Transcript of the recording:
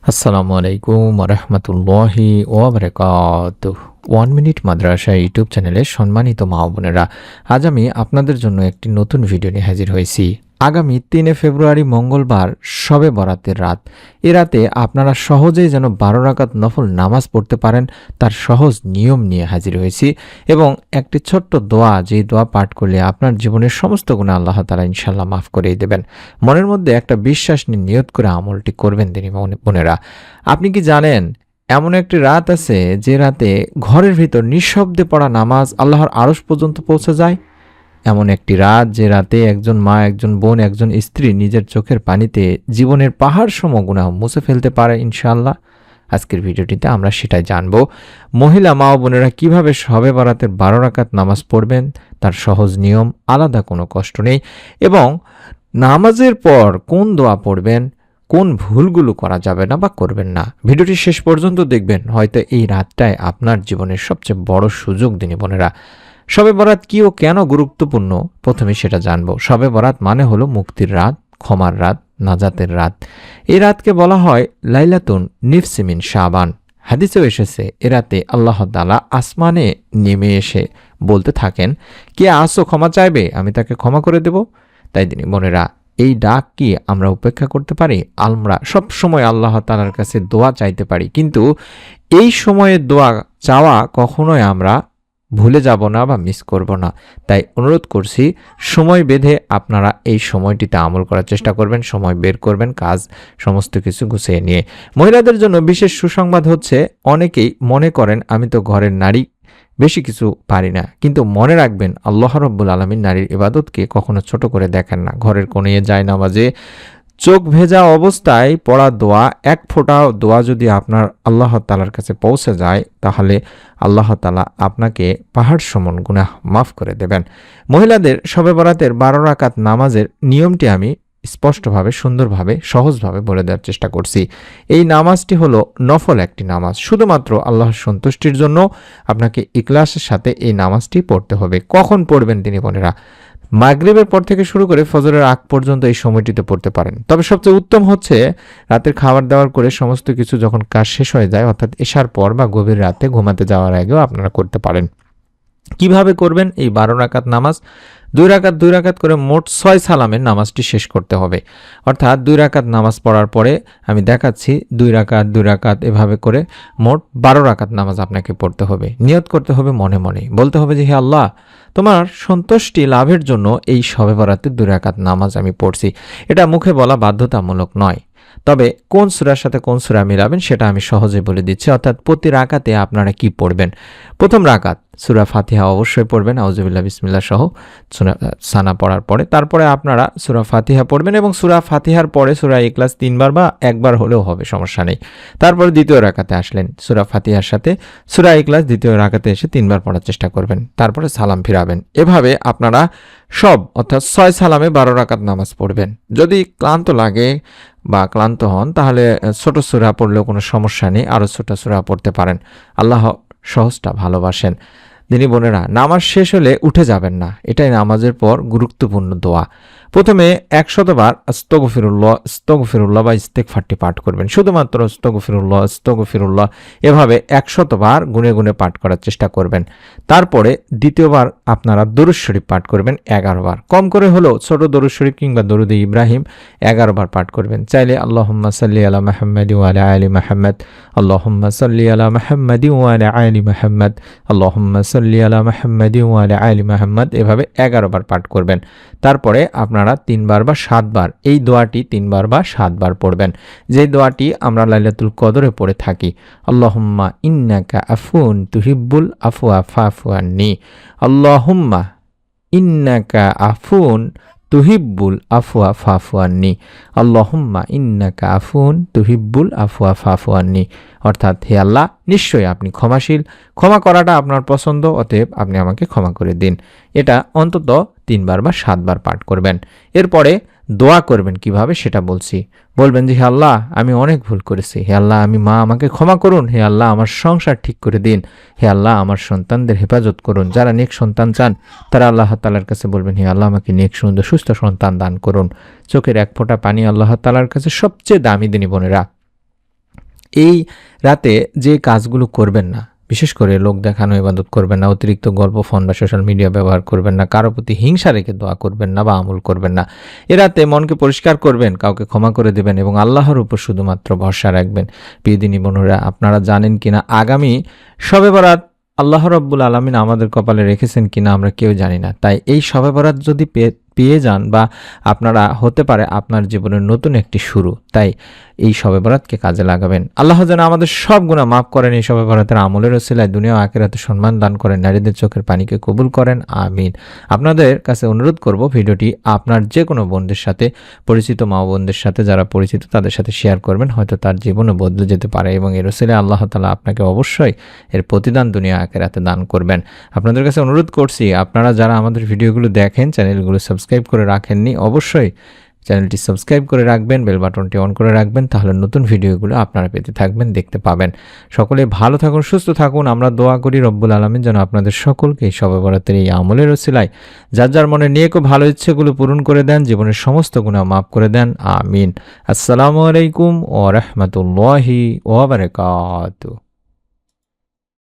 আসসালামু আলাইকুম রহমতুল্লাহি ওয়াবারাকাতুহ। 1 মিনিট মাদ্রাসা ইউটিউব চ্যানেলে সম্মানিত মা ও বোনেরা, আজ আমি আপনাদের জন্য একটি নতুন ভিডিও নিয়ে হাজির হয়েছি। আগামী 3 ফেব্রুয়ারি মঙ্গলবার শবে বরাতের রাত। এ রাতে আপনারা সহজেই যেন 12 রাকাত নফল নামাজ পড়তে পারেন, তার সহজ নিয়ম নিয়ে হাজির হয়েছি এবং একটি ছোট্ট দোয়া, যেই দোয়া পাঠ করলে আপনার জীবনের সমস্ত গুনাহ আল্লাহ তাআলা ইনশাআল্লাহ মাফ করে দেবেন। মনের মধ্যে একটা বিশ্বাস নিয়ে নিয়ত করে আমলটি করবেন দিনী বোনেরা। আপনি কি জানেন এমন একটি রাত আছে যে রাতে ঘরের ভিতর নিঃশব্দে পড়া নামাজ আল্লাহর আরশ পর্যন্ত পৌঁছে যায়? এমন একটি রাত যে রাতে একজন মা, একজন বোন, একজন স্ত্রী নিজের চোখের পানিতে জীবনের পাহাড় সম গুনাহ মুছে ফেলতে পারে ইনশাআল্লাহ। আজকের ভিডিওটিতে আমরা সেটাই জানব। মহিলা মা ও বোনেরা কিভাবে শবে বরাতের 12 রাকাত নামাজ পড়বেন, তার সহজ নিয়ম, আলাদা কোনো কষ্ট নেই, এবং নামাজের পর কোন দোয়া পড়বেন, কোন ভুলগুলো করা যাবে না বা করবেন না। ভিডিওটি শেষ পর্যন্ত দেখবেন, হয়তো এই রাতটাই আপনার জীবনের সবচেয়ে বড় সুযোগ দিনী বোনেরা। শবে বরাত কি ও কেন গুরুত্বপূর্ণ, প্রথমে সেটা জানবো। শবে বরাত মানে হলো মুক্তির রাত, ক্ষমার রাত, নাজাতের রাত। এই রাতকে বলা হয় লাইলাতুন নিফসি মিন শাবান। হাদিসেও এসেছে এ রাতে আল্লাহ তাআলা আসমানে নেমে এসে বলতে থাকেন, কে আসো ক্ষমা চাইবে, আমি তাকে ক্ষমা করে দেব। তাই দিনী বোনেরা, এই ডাক কি আমরা উপেক্ষা করতে পারি? আমরা সব সময় আল্লাহ তাআলার কাছে দোয়া চাইতে পারি, কিন্তু এই সময়ে দোয়া চাওয়া কখনোই আমরা ভুলে যাব না বা মিস করব না। তাই অনুরোধ করছি, সময় বেঁধে আপনারা এই সময়টিতে আমল করার চেষ্টা করবেন, সময় বের করবেন কাজ সমস্ত কিছু গুছিয়ে নিয়ে। মহিলাদের জন্য বিশেষ সুসংবাদ হচ্ছে, অনেকেই মনে করেন আমি তো ঘরের নারী, বেশি কিছু পারি না, কিন্তু মনে রাখবেন আল্লাহ রাব্বুল আলামিন নারীর ইবাদতকে কখনো ছোট করে দেখেন না। ঘরের কোণে যায় নামাজে চোখ ভেজা অবস্থায় পড়া দোয়া, এক ফোঁটা দোয়া যদি আপনার আল্লাহ তাআলার কাছে পৌঁছে যায়, তাহলে আল্লাহ তাআলা আপনাকে পাহাড় সমান গুনাহ মাফ করে দেবেন। মহিলাদের শবে বরাতের 12 রাকাত নামাজের নিয়মটি আমি স্পষ্টভাবে, সুন্দরভাবে, সহজভাবে বলে দেওয়ার চেষ্টা করছি। এই নামাজটি হলো নফল একটি নামাজ, শুধুমাত্র আল্লাহর সন্তুষ্টির জন্য আপনাকে ইখলাসের সাথে এই নামাজটি পড়তে হবে। কখন পড়বেন দিনী বোনেরা? মাগরিবের পর থেকে শুরু করে ফজরের আগ পর্যন্ত এই সময়টিতে পড়তে পারেন। তবে সবচেয়ে উত্তম হচ্ছে রাতের খাবার দাবার করে সমস্ত কিছু যখন কাজ শেষ হয়ে যায়, অর্থাৎ এশার পর বা গভীর রাতে ঘুমাতে যাওয়ার আগেও আপনারা করতে পারেন। কিভাবে করবেন এই 12 রাকাত নামাজ? 2 রাকাত করে মোট 6 সালামের নামাজটি শেষ করতে হবে। অর্থাৎ 2 রাকাত নামাজ পড়ার পরে আমি দেখাচ্ছি 2 রাকাত এভাবে করে মোট 12 রাকাত নামাজ আপনাকে পড়তে হবে। নিয়ত করতে হবে মনে মনে, বলতে হবে যে হে আল্লাহ, তোমার সন্তুষ্টি লাভের জন্য এই শবে বরাতের 2 রাকাত নামাজ আমি পড়ছি। এটা মুখে বলা বাধ্যতামূলক নয়, তবে কোন সূরার সাথে কোন সূরা মিলাবেন সেটা আমি সহজে বলে দিচ্ছি। অর্থাৎ প্রতি রাকাতে আপনারা কি পড়বেন? প্রথম রাকাত সূরা ফাতিহা অবশ্যই পড়বেন, আউযুবিল্লাহ বিসমিল্লাহ সহ সানা পড়ার পরে। তারপরে আপনারা সূরা ফাতিহা পড়বেন এবং সূরা ফাতিহার পরে সূরা ইখলাস 3 বার বা একবার হলেও হবে, সমস্যা নেই। তারপরে দ্বিতীয় রাকাতে আসলেন, সূরা ফাতিহার সাথে সূরা ইখলাস দ্বিতীয় রাকাতে এসে 3 বার পড়ার চেষ্টা করবেন, তারপরে সালাম ফিরাবেন। এভাবে আপনারা অর্থাৎ 6 সালামে 12 রাকাত নামাজ পড়বেন। যদি ক্লান্ত লাগে বা ক্লান্ত হন, তাহলে ছোট সূরা পড়লেও কোনো সমস্যা নেই, আরও ছোট সূরা পড়তে পারেন। আল্লাহ সহজটা ভালোবাসেন। দিনী বোনেরা, নামাজ শেষ হলে উঠে যাবেন না, এটাই নামাজের পর গুরুত্বপূর্ণ দোয়া। প্রথমে 100 বার আস্তাগফিরুল্লাহ বা ইস্তেগফারটি পাঠ করবেন। শুধুমাত্র আস্তাগফিরুল্লাহ এভাবে 100 বার গুনে গুনে পাঠ করার চেষ্টা করবেন। তারপরে দ্বিতীয়বার আপনারা দরুদ শরীফ পাঠ করবেন 11 বার, কম করে হলেও ছোট দরুদ শরীফ কিংবা দরুদ ইব্রাহিম 11 বার পাঠ করবেন। চাইলে আল্লাহুম্মা সাল্লি আলা মুহাম্মাদি ওয়া আলা আলি মুহাম্মাদ, আল্লাহুম্মা সাল্লি আলা মুহাম্মাদি ওয়া আলা আলি মুহাম্মাদ, আল্লাহুম্মা সাল্লি আলা মুহাম্মাদি ওয়া আলা আলি মুহাম্মাদ এভাবে 11 বার পাঠ করবেন। তারপরে আপনারা 3 বার বা 7 বার এই দোয়াটি 3 বার বা 7 বার পড়বেন, যে দোয়াটি আমরা লাইলাতুল কদরে পড়ে থাকি। আল্লাহুম্মা ইন্নাকা আফুন তুহিব্বুল আফওয়া ফাফু আন্নি, আল্লাহুম্মা ইন্নাকা আফুন তুহিব্বুল আফওয়া ফাফু আন্নি, আল্লাহুম্মা ইন্নাকা আফুন তুহিব্বুল আফওয়া ফাফু আন্নি। অর্থাৎ হে আল্লাহ, নিশ্চয়ই আপনি ক্ষমাশীল, ক্ষমা করাটা আপনার পছন্দ, অতএব আপনি আমাকে ক্ষমা করে দিন। এটা অন্তত 3 বার বা 7 বার পাঠ করবেন। এরপরে দোয়া করবেন কিভাবে সেটা বলছি। বলবেন যে হে আল্লাহ, আমি অনেক ভুল করেছি, হে আল্লাহ আমাকে ক্ষমা করুন, হে আল্লাহ আমার সংসার ঠিক করে দিন, হে আল্লাহ আমার সন্তানদের হেফাজত করুন। যারা নেক সন্তান চান তারা আল্লাহ তাআলার কাছে বলবেন, হে আল্লাহ আমাকে নেক সুন্দর সুস্থ সন্তান দান করুন। চোখের এক ফোঁটা পানি আল্লাহ তাআলার কাছে সবচেয়ে দামি দিনী বোনেরা। এই রাতে যে কাজগুলো করবেন না, বিশেষ করে লোক দেখানো ইবাদত করবেন না, অতিরিক্ত গল্প ফোন বা সোশ্যাল মিডিয়া ব্যবহার করবেন না, কারো প্রতি হিংসা রেখে দোয়া করবেন না বা আমল করবেন না। এ রাতে মনকে পরিষ্কার করবেন, কাউকে ক্ষমা করে দেবেন এবং আল্লাহর উপর শুধুমাত্র ভরসা রাখবেন। প্রিয় দিনী বোনেরা, আপনারা জানেন কিনা আগামী শবে বরাত আল্লাহ রাব্বুল আলামিন আমাদের কপালে রেখেছেন কিনা আমরা কেউ জানি না। তাই এই শবে বরাত যদি পেয়ে যান বা আপনারা, হতে পারে আপনার জীবনের নতুন একটি শুরু। তাই এই শবে বরাতকে কাজে লাগাবেন। আল্লাহ যেন আমাদের সব গুনাহ মাফ করেন, এই শবে বরাতের আমলের ওসিলায় দুনিয়া ও আখিরাতে সম্মান দান করেন, নারীদের চোখের পানিকে কবুল করেন, আমিন। আপনাদের কাছে অনুরোধ করব, ভিডিওটি আপনার যে কোনো বন্ধুদের সাথে, পরিচিত মা বোনদের সাথে, যারা পরিচিত তাদের সাথে শেয়ার করবেন, হয়তো তার জীবনও বদলে যেতে পারে এবং এর ওসিলায় আল্লাহ তাআলা আপনাকে অবশ্যই এর প্রতিদান দুনিয়া আখিরাতে দান করবেন। আপনাদের কাছে অনুরোধ করছি, আপনারা যারা আমাদের ভিডিওগুলো দেখেন, চ্যানেলগুলো সাবস্ক্রাইব করে রাখেননি, অবশ্যই চ্যানেলটি সাবস্ক্রাইব করে রাখবেন, বেল বাটনটি অন করে রাখবেন, তাহলে নতুন ভিডিওগুলো আপনারা পেতে থাকবেন, দেখতে পাবেন। সকলে ভালো থাকুন, সুস্থ থাকুন। আমরা দোয়া করি রব্বুল আলামিন যেন আপনাদের সকলকে এই শবে বরাতের এই আমলের ওসিলায় যার যার মনে নেক ও ভালো ইচ্ছেগুলো পূরণ করে দেন, জীবনের সমস্ত গুনাহ মাফ করে দেন, আমিন। আসসালামু আলাইকুম ওয়া রাহমাতুল্লাহি ওয়া বারাকাতুহু।